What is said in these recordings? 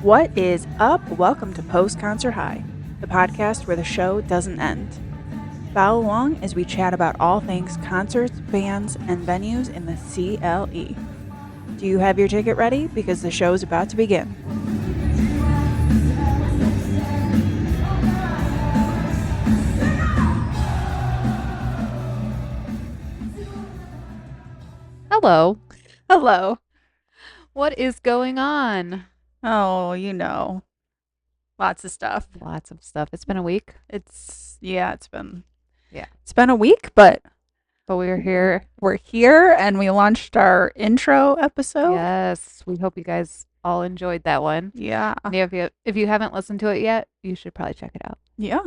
What is up? Welcome to Post Concert High, the podcast where the show doesn't end. Follow along as we chat about all things concerts, bands, and venues in the CLE. Do you have your ticket ready? Because the show is about to begin. Hello. Hello. What is going on? Oh, you know, lots of stuff. Lots of stuff. It's been a week. It's been a week, but we're here. We're here and we launched our intro episode. Yes. We hope you guys all enjoyed that one. Yeah. And if you haven't listened to it yet, you should probably check it out. Yeah.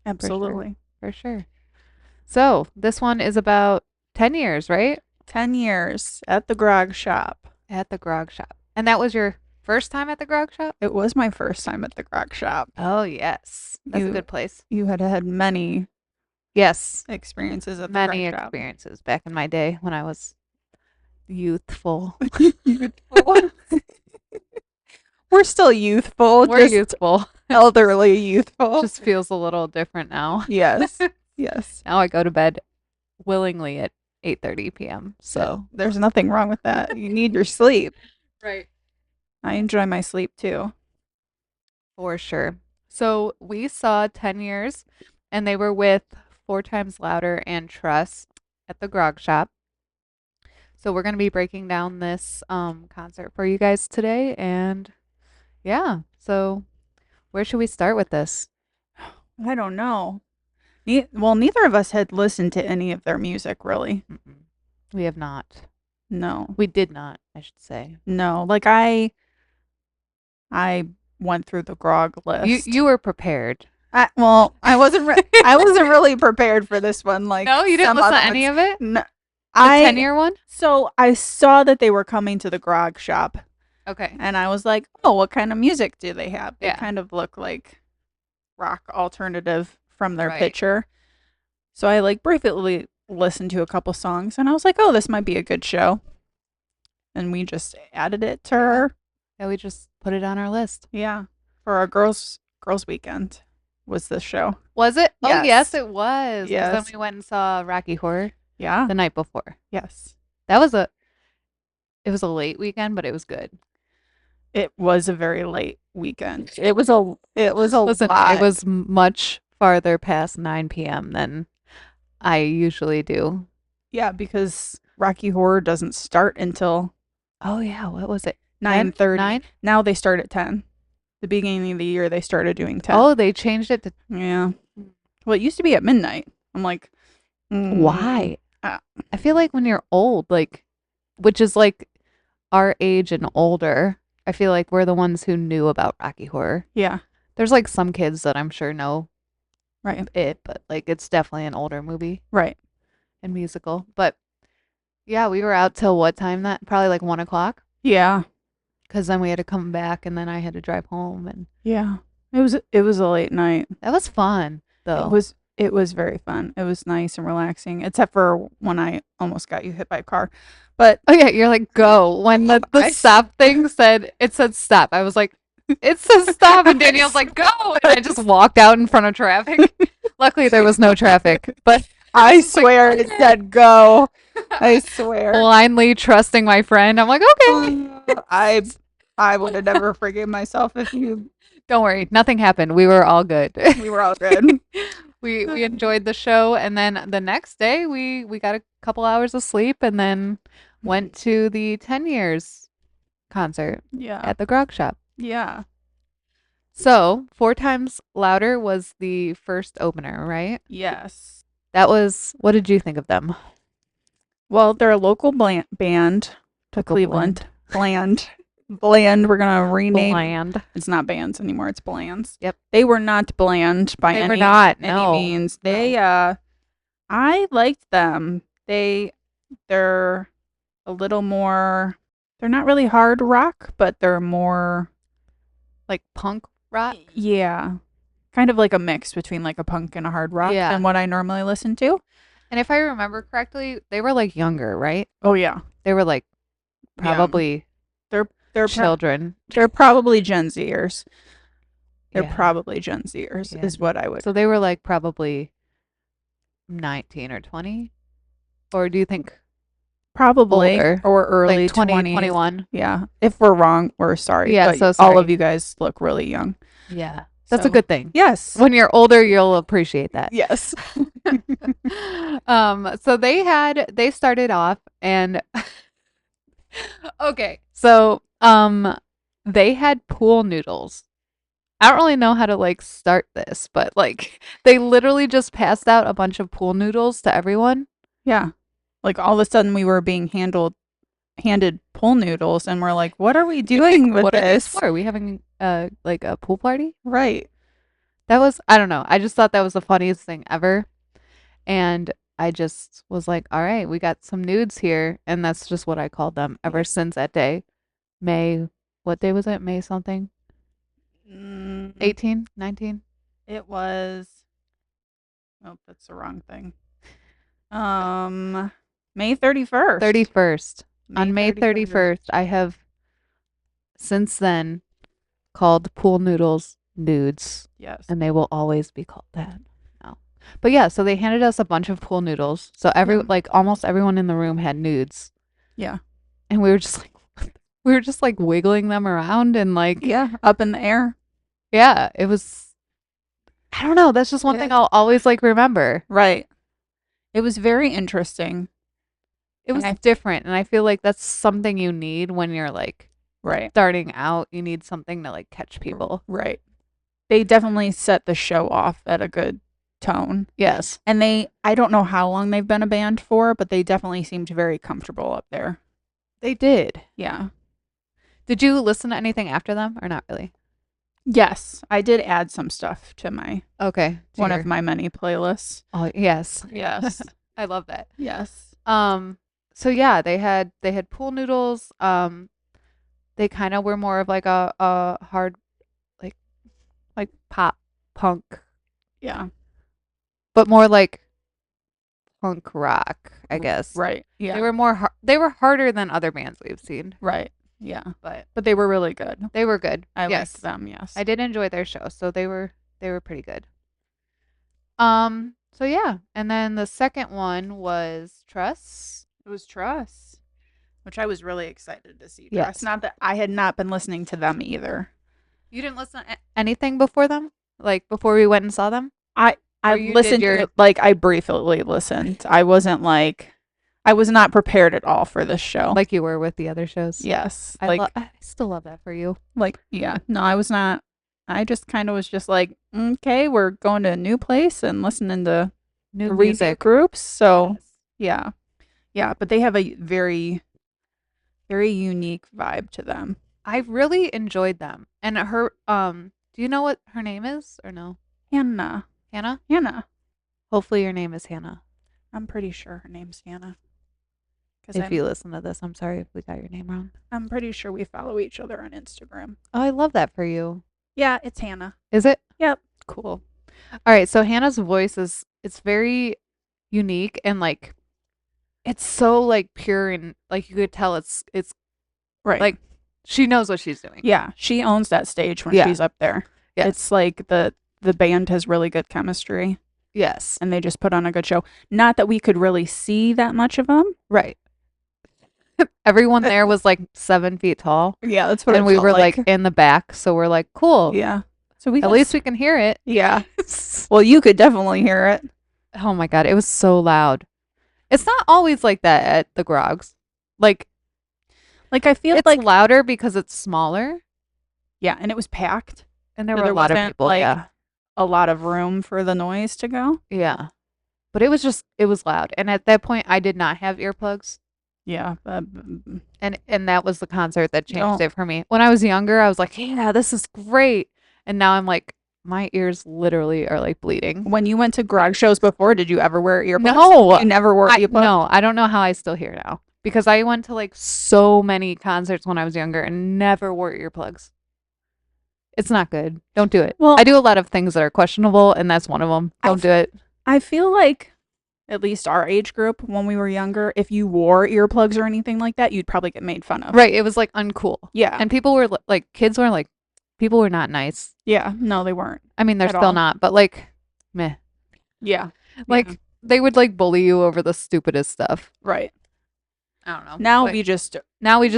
Absolutely. For sure. So this one is about 10 years, right? 10 years at the Grog Shop. At the Grog Shop. And that was your first time at the Grog Shop? It was my first time at the Grog Shop. Oh, yes. That's a good place. You had many experiences at the Grog Shop. Many experiences back in my day when I was youthful. We're still youthful. We're youthful. Elderly youthful. Just feels a little different now. Yes. Yes. Now I go to bed willingly at 8:30 p.m. So there's nothing wrong with that. You need your sleep. Right. I enjoy my sleep too. For sure. So we saw 10 years and they were with 4 Times Louder and Truss at the Grog Shop. So we're going to be breaking down this concert for you guys today. And yeah, so where should we start with this? I don't know. Well, neither of us had listened to any of their music, really. Mm-mm. We have not. No. We did not, I should say. No. Like, I went through the Grog list. You were prepared. I wasn't really prepared for this one. Like, no, you didn't listen to any of it? No. The 10-year one? So I saw that they were coming to the Grog Shop. Okay. And I was like, oh, what kind of music do they have? They Yeah. kind of look like rock alternative from their picture. So I like briefly listened to a couple songs and I was like, oh, this might be a good show. And we just added it to her. Yeah, we just put it on our list. Yeah. For our girls weekend was this show. Was it? Yes. Oh, yes, it was. Yes. Then we went and saw Rocky Horror. Yeah. The night before. Yes. It was a late weekend, but it was good. It was a very late weekend. It was a Listen, lot. it was much farther past 9 p.m. than I usually do. Yeah, because Rocky Horror doesn't start until oh yeah, what was it? 9:30. 9? Now they start at 10. The beginning of the year they started doing 10. Oh, they changed it to yeah. Well, it used to be at midnight. I'm like, why? I feel like when you're old, like, which is like our age and older, I feel like we're the ones who knew about Rocky Horror. Yeah. There's like some kids that I'm sure know it, but like it's definitely an older movie. Right. And musical. But yeah, we were out till what time probably like 1 o'clock. Yeah. Because then we had to come back and then I had to drive home and yeah. It was a late night. That was fun though. It was very fun. It was nice and relaxing, except for when I almost got you hit by a car. But oh yeah, you're like, go. When the stop thing said stop, I was like, it says stop, and Danielle's like, go. And I just walked out in front of traffic. Luckily there was no traffic, but I swear it said go. I swear. Blindly trusting my friend. I'm like, okay. I would have never forgiven myself if you. Don't worry, nothing happened. We were all good. We were all good. We enjoyed the show, and then the next day we got a couple hours of sleep, and then went to the 10 years concert. Yeah. At the Grog Shop. Yeah. So 4 Times Louder was the first opener, right? Yes. That was. What did you think of them? Well, they're a local band to Cleveland. Bland. We're gonna rename. Bland. It's not bands anymore. It's Blands. Yep. They were not bland by They any were not. any No. means. They I liked them. They're a little more. They're not really hard rock, but they're more Like punk rock. yeah, kind of like a mix between like a punk and a hard rock than what I normally listen to. And if I remember correctly, they were like younger, right? Oh yeah, They were like probably They're children. they're probably Gen Zers. They're Yeah. probably Gen Zers, Yeah. is what I would. So they were like probably 19 or 20? Or do you think Probably older? or early Like 20, 20s. 21? Yeah. If we're wrong, we're sorry. Yeah, But so all of sorry. you guys look really young. Yeah. That's a So, good thing. yes. When you're older, you'll appreciate that. Yes. So they started off and okay. So they had pool noodles. I don't really know how to like start this, but like they literally just passed out a bunch of pool noodles to everyone. Yeah. Like all of a sudden we were being handed pool noodles and we're like, what are we doing with What are these this? for? Are we having like a pool party? Right. That was, I don't know. I just thought that was the funniest thing ever. And I just was like, all right, we got some nudes here. And that's just what I called them ever since that day. May, what day was it? May something? 18, 19? It was, oh, that's the wrong thing. May 31st. 31st. On May 31st. 31st, I have since then called pool noodles nudes. Yes. And they will always be called that. No. But yeah, so they handed us a bunch of pool noodles. So like almost everyone in the room had nudes. Yeah. And we were just like wiggling them around and like up in the air. Yeah, it was I don't know, that's just one thing I'll always like remember. Right. It was very interesting. It was different, and I feel like that's something you need when you're like starting out. You need something to like catch people. Right. They definitely set the show off at a good tone. Yes. And I don't know how long they've been a band for, but they definitely seemed very comfortable up there. They did. Yeah. Did you listen to anything after them or not really? Yes, I did add some stuff to my one of my many playlists. Oh, yes. Yes. I love that. Yes. So yeah, they had pool noodles. They kind of were more of like a hard like pop punk. Yeah. But more like punk rock, I guess. Right. Yeah. They were harder than other bands we've seen. Right. Yeah. But they were really good. They were good. I liked them, yes. I did enjoy their show, so they were pretty good. So yeah, and then the second one was Truss. It was Truss, which I was really excited to see. Yes. Truss. Not that I had not been listening to them either. You didn't listen to anything before them? Like before we went and saw them? I listened I briefly listened. I wasn't like I was not prepared at all for this show. Like you were with the other shows? Yes. I still love that for you. Like, yeah. No, I was not. I just kind of was just like, okay, we're going to a new place and listening to new music groups. So, yeah. Yeah, but they have a very, very unique vibe to them. I really enjoyed them. And her, do you know what her name is or no? Hannah. Hannah. Hopefully your name is Hannah. I'm pretty sure her name's Hannah. If you listen to this, I'm sorry if we got your name wrong. I'm pretty sure we follow each other on Instagram. Oh, I love that for you. Yeah, it's Hannah. Is it? Yep. Cool. All right, so Hannah's voice it's very unique and like it's so like pure and like you could tell it's right. Like she knows what she's doing. Yeah, she owns that stage when she's up there. Yes. It's like the band has really good chemistry. Yes. And they just put on a good show. Not that we could really see that much of them. Right. Everyone there was like 7 feet tall. Yeah, that's what. And we were like in the back, so we're like, cool. Yeah. So at least we can hear it. Yeah. Well, you could definitely hear it. Oh my god, it was so loud. It's not always like that at the Grogs. Like I feel it's like louder because it's smaller. Yeah, and it was packed, and there were a lot of people. Like, a lot of room for the noise to go. Yeah, but it was loud, and at that point, I did not have earplugs. Yeah, and that was the concert that changed it for me. When I was younger, I was like, "Yeah, this is great," and now I'm like, my ears literally are like bleeding. When you went to Grog shows before, did you ever wear earplugs? No, you never wore earplugs. No, I don't know how I still hear now because I went to like so many concerts when I was younger and never wore earplugs. It's not good. Don't do it. Well, I do a lot of things that are questionable, and that's one of them. Don't do it. I feel like at least our age group, when we were younger, if you wore earplugs or anything like that, you'd probably get made fun of. Right. It was like uncool. Yeah. And people were like, kids were like, people were not nice. Yeah. No, they weren't. I mean, they're At still all. not, but like, meh. Yeah. Like, they would like bully you over the stupidest stuff. Right. I don't know. Now But we just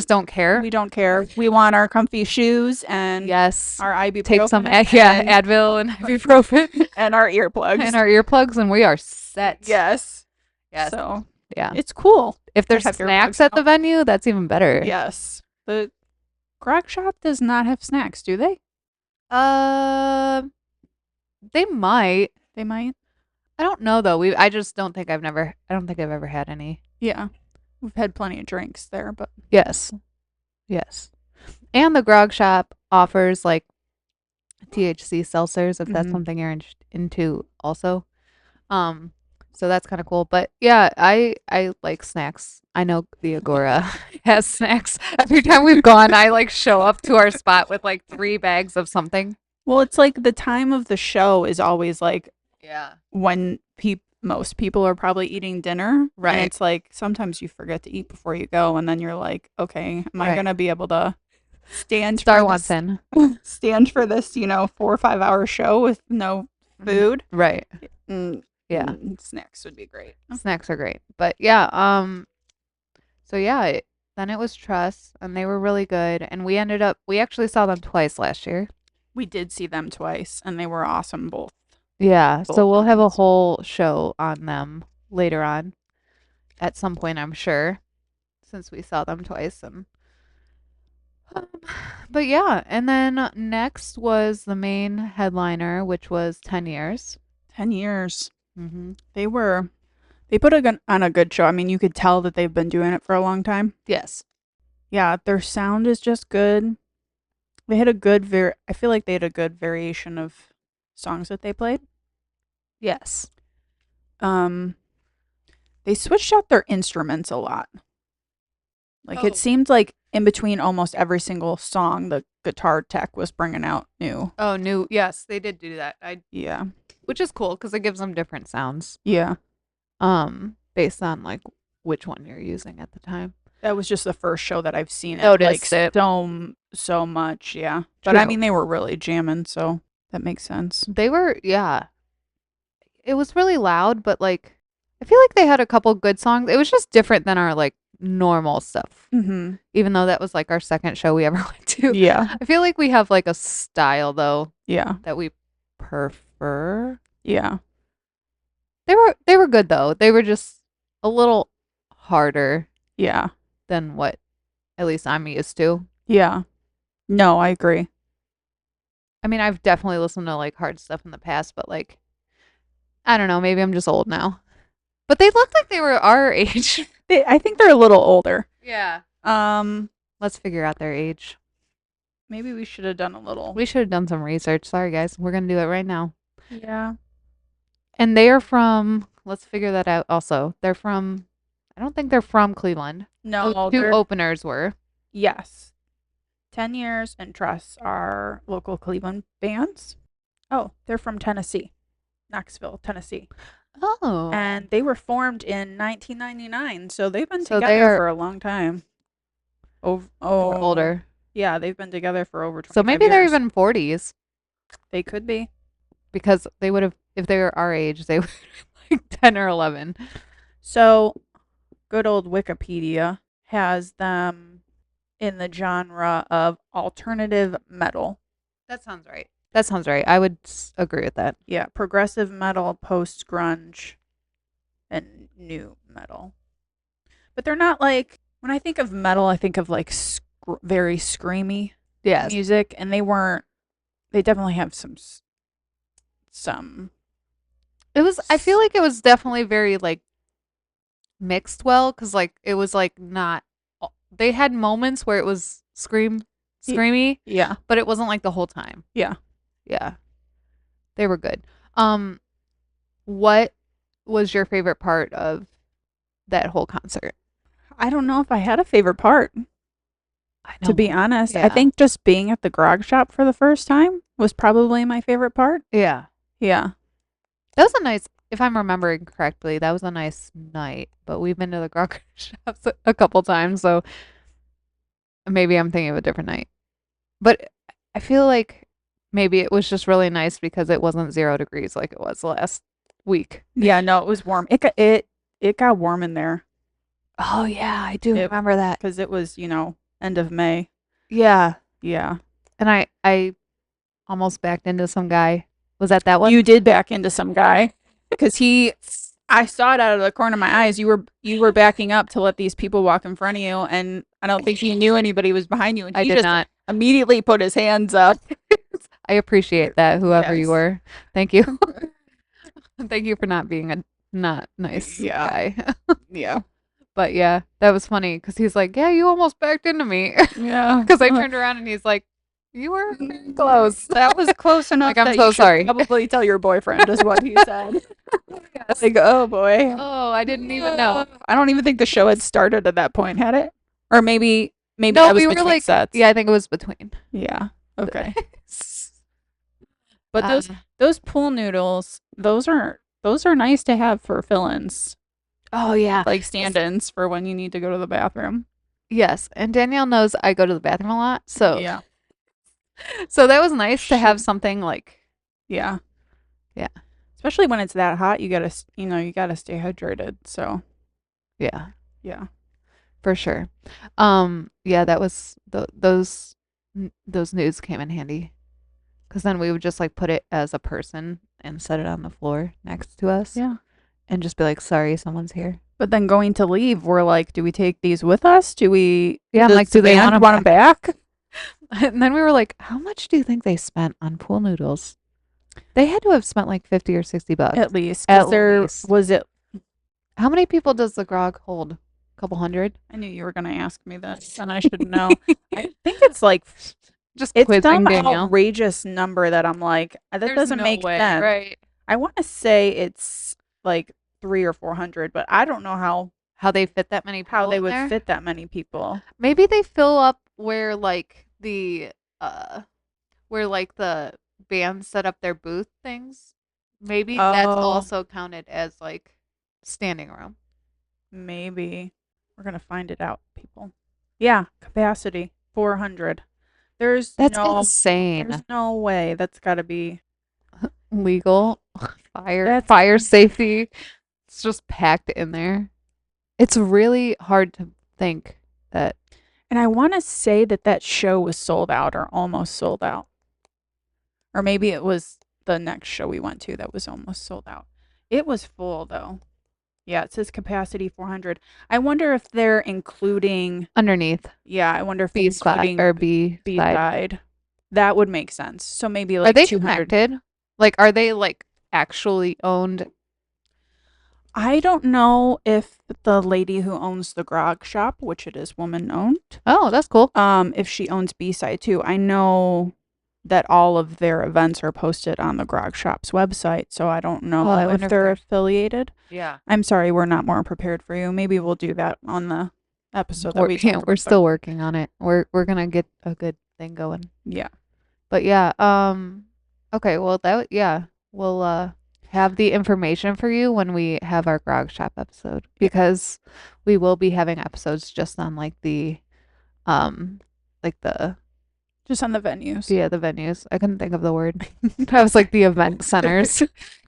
don't care. we don't care. We want our comfy shoes and Yes. our ibuprofen. Take some and, Advil and ibuprofen and our earplugs. and our earplugs, and we are set. Yes. Yes. So Yeah. it's cool. If there's have snacks earplugs at the venue, that's even better. Yes. The Grog Shop does not have snacks, do they? They might. They might. I don't know though. I just don't think I don't think I've ever had any. Yeah. We've had plenty of drinks there, but Yes. Yes. And the Grog Shop offers like THC seltzers if that's Mhm. something you're into also. So that's kind of cool. But yeah, I like snacks. I know the Agora has snacks. Every time we've gone, I like show up to our spot with like 3 bags of something. well, it's like the time of the show is always like Yeah. when most people are probably eating dinner. Right. And it's like sometimes you forget to eat before you go, and then you're like, okay, am I Right. gonna be able to stand Star for wants this, in. stand for this, 4 or 5 hour show with no food? Right. Yeah. Snacks would be great. Snacks are great. But yeah, so yeah, then it was Truss and they were really good, and we actually saw them twice last year. We did see them twice, and they were awesome both. Yeah, Both so we'll have a times. whole show on them later on at some point, I'm sure, since we saw them twice. And but yeah, and then next was the main headliner, which was 10 years. 10 years. Mm-hmm. They put on a good show. I mean, you could tell that they've been doing it for a long time. Yes. Yeah, their sound is just good. They had I feel like they had a good variation of songs that they played. Yes. They switched out their instruments a lot. Like Oh. it seemed like in between almost every single song, the guitar tech was bringing out new. Oh, new. Yes, they did do that. Yeah. Which is cool because it gives them different sounds. Yeah. Based on like which one you're using at the time. That was just the first show that I've seen it. Noticed like it. so much, yeah. But I True. mean, they were really jamming, so that makes sense. They were, yeah. It was really loud, but like I feel like they had a couple good songs. It was just different than our like normal stuff. Mm-hmm. Even though that was like our second show we ever went to. Yeah. I feel like we have like a style though Yeah. that we prefer. Yeah. They were good though. They were just a little harder Yeah. than what at least I'm used to. Yeah. No, I agree. I mean, I've definitely listened to like hard stuff in the past, but like I don't know, maybe I'm just old now. But they looked like they were our age. I think they're a little older. Yeah. Um, Let's figure out their age. maybe we should have done a little. We should have done some research. Sorry, guys. We're going to do it right now. Yeah. And they are from, let's figure that out also. They're from, I don't think they're from Cleveland. No, Those 2 openers were. yes. 10 Years and Truss are local Cleveland bands. Oh, they're from Tennessee. Knoxville, Tennessee. Oh. And they were formed in 1999, so they've been So together they are- for a long time. Or Oh, older. Yeah, they've been together for over 25 So maybe they're years. even 40s They could be. because they would have, if they were our age, they would like 10 or 11. So, good old Wikipedia has them in the genre of alternative metal. That sounds right. That sounds right. I would agree with that. Yeah, progressive metal, post grunge, and new metal. But they're not like, when I think of metal, I think of like very screamy Yes. music, and they definitely have some. I feel like it was definitely very like mixed well because like it was like not, they had moments where it was screamy, Yeah. but it wasn't like the whole time. Yeah. Yeah. They were good. What was your favorite part of that whole concert? I don't know if I had a favorite part, I to be honest. Yeah. I think just being at the Grog Shop for the first time was probably my favorite part. Yeah. Yeah. That was a nice, if I'm remembering correctly, that was a nice night. But we've been to the Grog shops a couple times, so maybe I'm thinking of a different night. But I feel like maybe it was just really nice because it wasn't 0 degrees like it was last week. Yeah, no, it was warm. It got warm in there. Oh yeah, I do It remember that. because it was, end of May. Yeah. Yeah. And I almost backed into some guy. Was that one? You did back into some guy because I saw it out of the corner of my eyes. You were backing up to let these people walk in front of you, and I don't think he knew anybody was behind you, and I he did just not. immediately put his hands up. I appreciate that, whoever you Yes. were. Thank you. Thank you for not being a not nice Yeah. guy. Yeah. But yeah, that was funny because he's like, "Yeah, you almost backed into me." Yeah. Because I turned around and he's like, "You were very close." That was close enough Like, I'm that so you should sorry. probably tell your boyfriend, is what he said. Yes. Like, oh boy. Oh, I didn't even know. I don't even think the show had started at that point, had it? Or maybe No, I was we were between like, sets. yeah, I think it was between. Yeah. Okay. But Uh, those pool noodles, those are nice to have for fill-ins, oh yeah, like stand-ins for when you need to go to the bathroom. yes. And Danielle knows I go to the bathroom a lot, so Yeah. so that was nice to have something like, Yeah. yeah, Especially when it's that hot, you gotta stay hydrated. So yeah, yeah. for sure. Yeah, that was those nudes came in handy because then we would just like put it as a person and set it on the floor next to us. Yeah. And just be like, sorry, someone's here. But then going to leave, we're like, do we take these with us? Do we? Yeah, I'm does like, the do they band want 'em back? And then we were like, how much do you think they spent on pool noodles? They had to have spent like 50 or 60 bucks. At least. 'Cause At least. was it? How many people does the grog hold? A couple hundred? I knew you were gonna ask me this, and I should know. I think it's like Just it's quizzing some Danielle. outrageous number that I'm like, that There's doesn't no make way, sense. right? I want to say it's like 300 or 400, but I don't know How they fit that many people how they in would there? fit that many people. Maybe they fill up where like the bands set up their booth things. Maybe that's Oh. also counted as like standing room. Maybe we're gonna find it out, people. Yeah, capacity 400. That's insane. There's no way that's got to be Legal fire safety. It's just packed in there. It's really hard to think that. And I want to say that show was sold out or almost sold out. Or maybe it was the next show we went to that was almost sold out. It was full though. Yeah, it says capacity 400. I wonder if they're including Underneath Yeah, I wonder if B they're spot including or B B side. side. That would make sense. So maybe Are like they 200. connected? Like, are they like actually owned? I don't know if the lady who owns the Grog Shop, which it is woman owned, Oh, that's cool. if she owns B-side too. I know that all of their events are posted on the Grog Shop's website, so I don't know I if wonder if they're they're- affiliated. Yeah. I'm sorry, we're not more prepared for you. Maybe we'll do that on the episode that We're, we yeah, talked we're about still working on it. We're gonna get a good thing going. Yeah. But yeah, okay, well we'll have the information for you when we have our Grog Shop episode because we will be having episodes just on like the Just on the venues. the venues. I couldn't think of the word. I was like the event centers.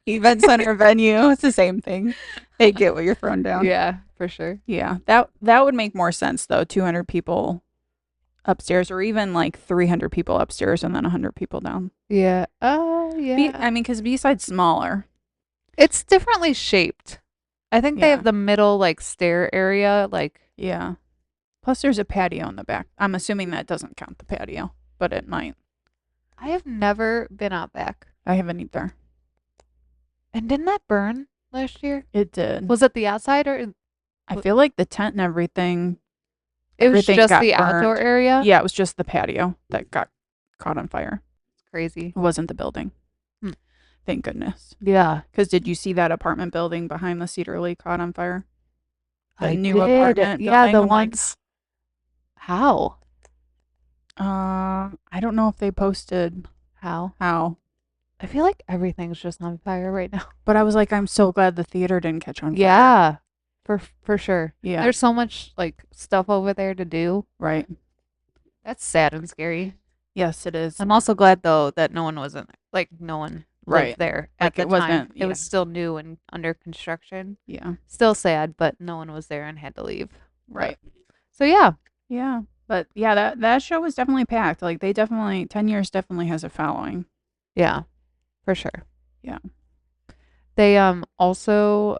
Event center venue. It's the same thing. They get what you're throwing down. Yeah, for sure. Yeah. That would make more sense though. 200 people upstairs or even like 300 people upstairs and then 100 people down. Yeah. Oh, yeah. I mean, because B-side's smaller. It's differently shaped. I think they Yeah. have the middle like stair area like Yeah. Plus there's a patio in the back. I'm assuming that doesn't count the patio, but it might. I have never been out back. I haven't either. And didn't that burn last year? It did. Was it the outside or I feel like the tent and everything. it was Everything just got the outdoor burned. area? Yeah, it was just the patio that got caught on fire. It's crazy. It wasn't the building. Hmm. Thank goodness. Yeah. Because did you see that apartment building behind the Cedar Lake caught on fire? The I new did. apartment Yeah, building, the I'm like, ones. How? I don't know if they posted How? how. I feel like everything's just on fire right now. But I was like, I'm so glad the theater didn't catch on fire. Yeah, for sure. Yeah. There's so much like stuff over there to do. Right. That's sad and scary. Yes, it is. I'm also glad though that no one wasn't like no one lived Right. there Like, at the it time. wasn't- It was yeah. still new and under construction. Yeah. Still sad, but no one was there and had to leave. Right. So yeah, Yeah. But yeah, that show was definitely packed. Like, they definitely 10 years definitely has a following. yeah, for sure. Yeah. They also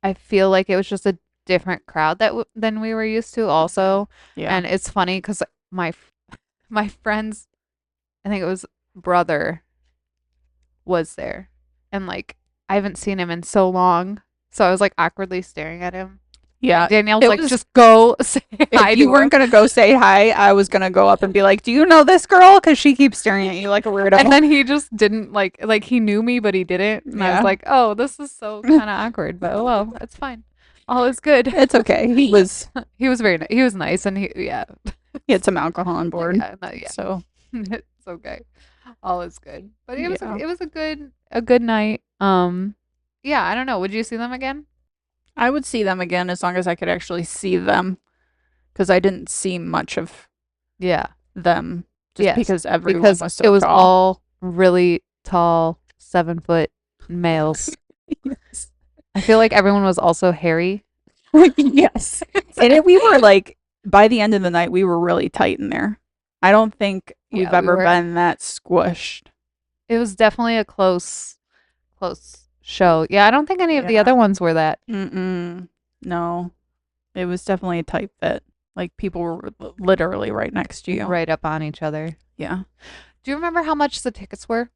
I feel like it was just a different crowd than we were used to also. Yeah. And it's funny cuz my friend's I think it was brother was there. And like I haven't seen him in so long. So I was like awkwardly staring at him. Yeah. Danielle's it like, was- just go say hi If to you weren't him. going to go say hi, I was going to go up and be like, do you know this girl? Because she keeps staring at you like a weirdo. And then he just didn't like he knew me, but he didn't. And I Yeah. was like, oh, this is so kind of awkward. But oh well, it's fine. All is good. It's okay. He was He was very he was nice and he had some alcohol on board. yeah. So It's okay. All is good. But it was Yeah. it was a good night. Yeah, I don't know. Would you see them again? I would see them again as long as I could actually see them. Because I didn't see much of Yeah. them. Just Yes, because everyone because was so it was tall. all really tall, 7-foot males. Yes. I feel like everyone was also hairy. Yes. We were like, by the end of the night, we were really tight in there. I don't think Yeah, we've we ever were. been that squished. It was definitely a close show. Yeah, I don't think any of the Yeah. other ones were that. Mm-mm. No. It was definitely a tight fit. Like, people were literally right next to you. Right up on each other. Yeah. Do you remember how much the tickets were?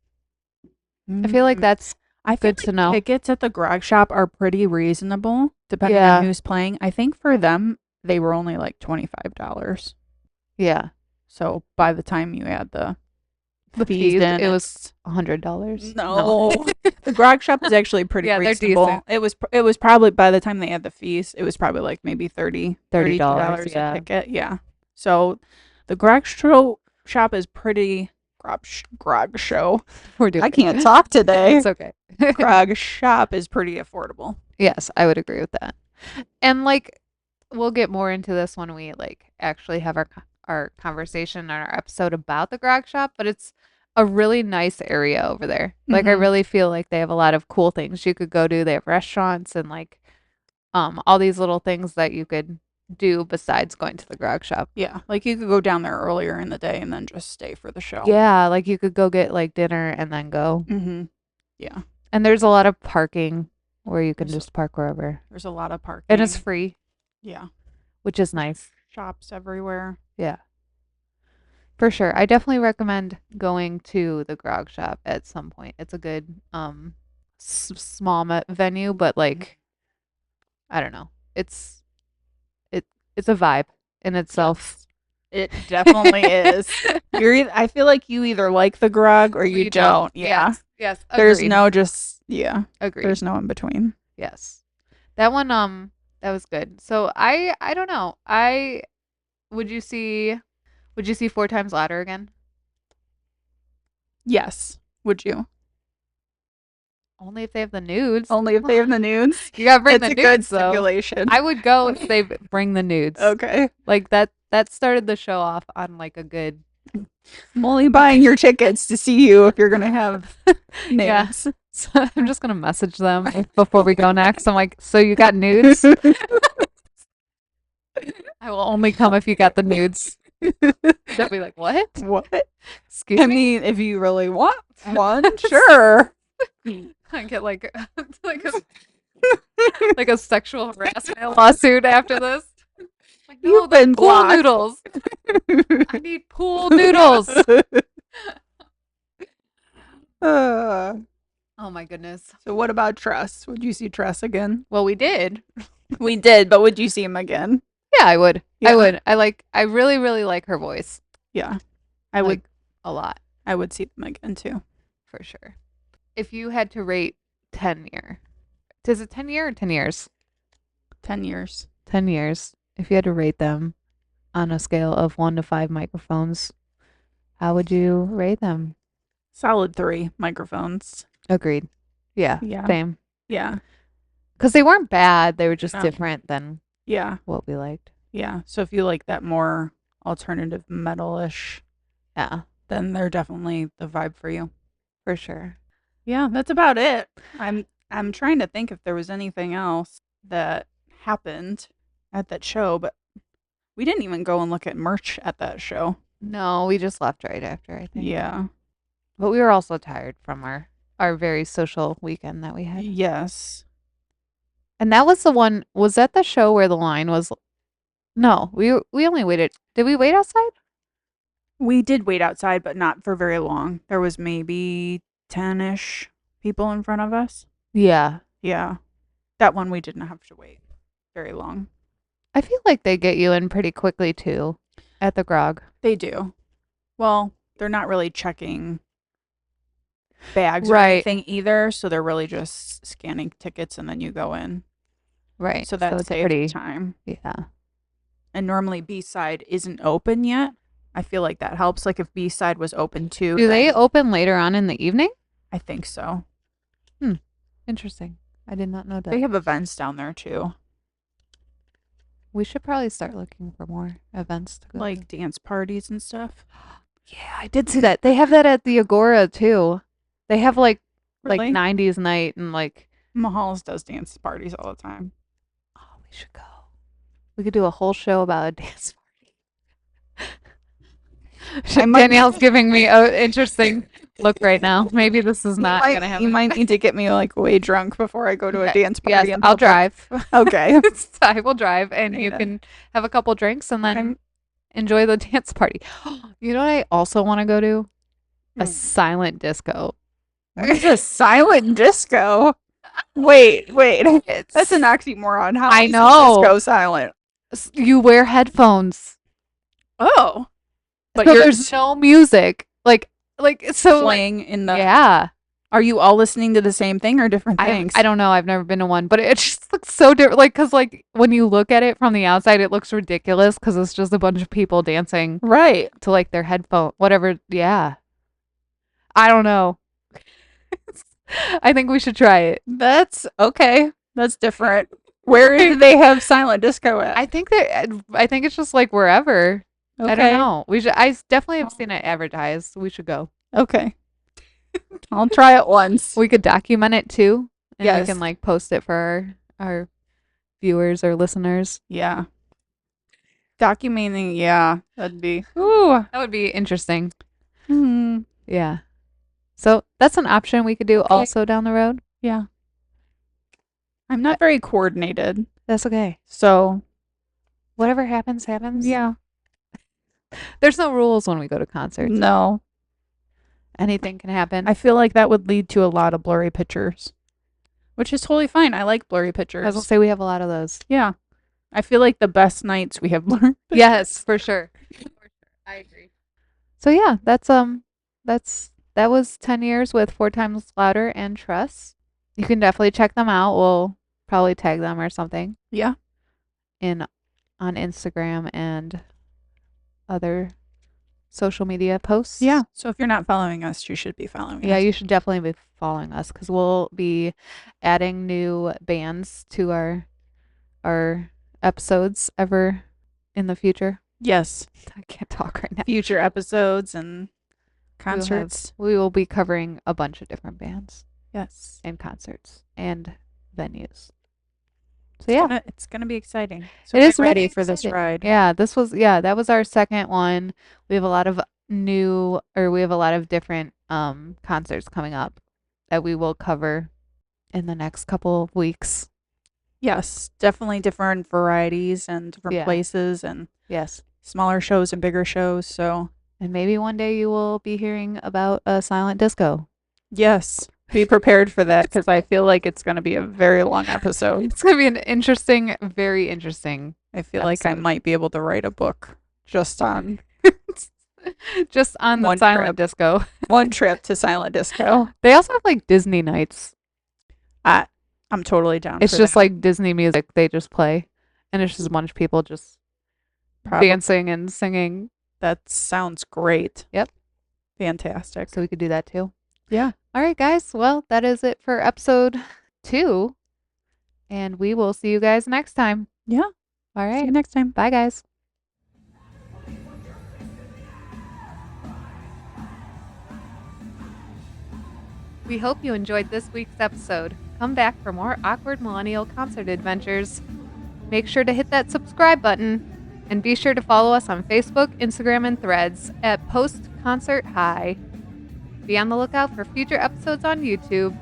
I feel like that's I feel good to know. Tickets at the Grog Shop are pretty reasonable, depending Yeah. on who's playing. I think for them, they were only like $25. Yeah. So by the time you add the The fees fees, in, it was $100. no. The Grog Shop is actually pretty Yeah, they're reasonable. decent. It was probably, by the time they add the fees, it was probably like maybe $32 yeah. a ticket. Yeah. So the Grog Shop is pretty Grog Show. We're doing I can't talk today. It's okay. Grog Shop is pretty affordable. Yes, I would agree with that. And like we'll get more into this when we like actually have our conversation on our episode about the Grog Shop, but it's a really nice area over there. Like I Mhm. really feel like they have a lot of cool things you could go do. They have restaurants and like all these little things that you could do besides going to the Grog Shop. Yeah, like you could go down there earlier in the day and then just stay for the show. Yeah, like you could go get like dinner and then go. Mm-hmm. Yeah. And there's a lot of parking where you can There's- just park wherever. There's a lot of parking. And it's free, Yeah. which is nice. Shops everywhere. Yeah. For sure. I definitely recommend going to the Grog Shop at some point. It's a good small venue, but like I don't know. It's a vibe in itself. It definitely is. I feel like you either like the Grog or you don't. Yeah. Yes. There's Agreed. no just Agreed. There's no in between. Yes. That one that was good. So I don't know. Would you see 4 times ladder again? Yes. Would you? Only if they have the nudes. Only if they have the nudes. You gotta bring It's the a good nudes though. stipulation. I would go if they bring the nudes. Okay. Like that started the show off on like a good. I'm only buying your tickets to see you if you're gonna have Yeah. nudes. So I'm just gonna message them before we go next. I'm like, so you got nudes? I will only come if you got the nudes. They'll be like, what? What? Excuse I me. mean, if you really want one, sure. I get like like a sexual harassment lawsuit after this. Like, no, You've they're been pool blocked. noodles. I need pool noodles. Uh, Oh my goodness. so what about Truss? Would you see Truss again? Well, we did. We did, but would you see him again? Yeah, I would. Yeah. I would. I really, really like her voice. Yeah. I would Like, a lot, I would see them again too. for sure. If you had to rate 10 year, is it 10 year or 10 years? 10 years. 10 years. If you had to rate them on a scale of 1 to 5 microphones, how would you rate them? Solid 3 microphones. Agreed. Yeah. Yeah. Same. Yeah. Because they weren't bad. They were just No. different than Yeah. what we liked. Yeah. So if you like that more alternative metal-ish, Yeah, then they're definitely the vibe for you. for sure. Yeah, that's about it. I'm trying to think if there was anything else that happened at that show, but we didn't even go and look at merch at that show. No, we just left right after, I think. Yeah. But we were also tired from our very social weekend that we had. Yes. And that was the one, was that the show where the line was, no, we only waited. Did we wait outside? We did wait outside, but not for very long. There was maybe 10-ish people in front of us. Yeah. Yeah. That one we didn't have to wait very long. I feel like they get you in pretty quickly too at the Grog. They do. Well, they're not really checking bags or Right. anything either, so they're really just scanning tickets and then you go in. Right. So that it's saves pretty, time. yeah. And normally B-side isn't open yet. I feel like that helps. Like if B-side was open too. Do they then open later on in the evening? I think so. Interesting. I did not know that. They have events down there too. We should probably start looking for more events to go Like dance parties and stuff. to. Yeah, I did see that. They have that at the Agora too. They have like Really? 90s night and like, Mahal's does dance parties all the time. oh, we should go. We could do a whole show about a dance party. Danielle's giving me an interesting look right now. Maybe this is not going to happen. You might need to get me like way drunk before I go to a Okay. dance party. Yes, in I'll public. drive. Okay. I will drive and you Yeah. can have a couple drinks and then I'm- enjoy the dance party. You know what I also want to go to? A Hmm. silent disco. What is a silent disco? Wait. That's an oxymoron. How I is know. disco silent? You wear headphones. Oh. But So you're there's no music. Like so playing in the. yeah. Are you all listening to the same thing or different things? I don't know. I've never been to one, but it just looks so different. Like, cause like when you look at it from the outside, it looks ridiculous because it's just a bunch of people dancing Right. to like their headphone, whatever. Yeah. I don't know. I think we should try it. That's okay. That's different. Where do they have silent disco at? I think it's just like wherever. Okay. I don't know. I definitely have seen it advertised. We should go. Okay. I'll try it once. We could document it too. And we Yes. can like post it for our viewers or listeners. Yeah. Documenting, yeah, that'd be. Ooh. That would be interesting. Hmm. Yeah. So that's an option we could do also down the road. Yeah. I'm not very coordinated, That's okay. so Whatever happens, happens. yeah. There's no rules when we go to concerts. No. Anything can happen. I feel like that would lead to a lot of blurry pictures, which is totally fine. I like blurry I was pictures. gonna say we have a lot of those. Yeah. I feel like the best nights we have blurry pictures. Yes, for sure. I agree. So yeah, that was 10 years with 4 times louder and Truss. You can definitely check them out. We'll probably tag them or something Yeah. on Instagram and other social media posts. Yeah. So if you're not following us, you should be following Yeah, us. you should definitely be following us because we'll be adding new bands to our episodes ever in the future. Yes. I can't talk right now. Future episodes and concerts. We will be covering a bunch of different bands Yes. and concerts and venues. So yeah, It's gonna be exciting. So it get is ready really for this exciting. ride. Yeah, that was our second one. We have a lot of different concerts coming up that we will cover in the next couple of weeks. Yes, definitely different varieties and different Yeah. places and Yes. smaller shows and bigger shows. So And maybe one day you will be hearing about a silent disco. yes, be prepared for that because I feel like it's gonna be a very long episode. It's going to be an interesting, very interesting I feel like I episode. might be able to write a book just on just on the One silent trip. disco. one trip to silent disco. They also have like Disney nights. I'm totally down. It's for just that. like Disney music they just play. And it's just a bunch of people just Probably. dancing and singing. That sounds great. Yep. Fantastic. So we could do that too. Yeah. All right, guys. Well, that is it for episode 2. And we will see you guys next time. Yeah. All See you right. next time. Bye, guys. We hope you enjoyed this week's episode. Come back for more awkward millennial concert adventures. Make sure to hit that subscribe button and be sure to follow us on Facebook, Instagram, and Threads at Post Concert High. Be on the lookout for future episodes on YouTube.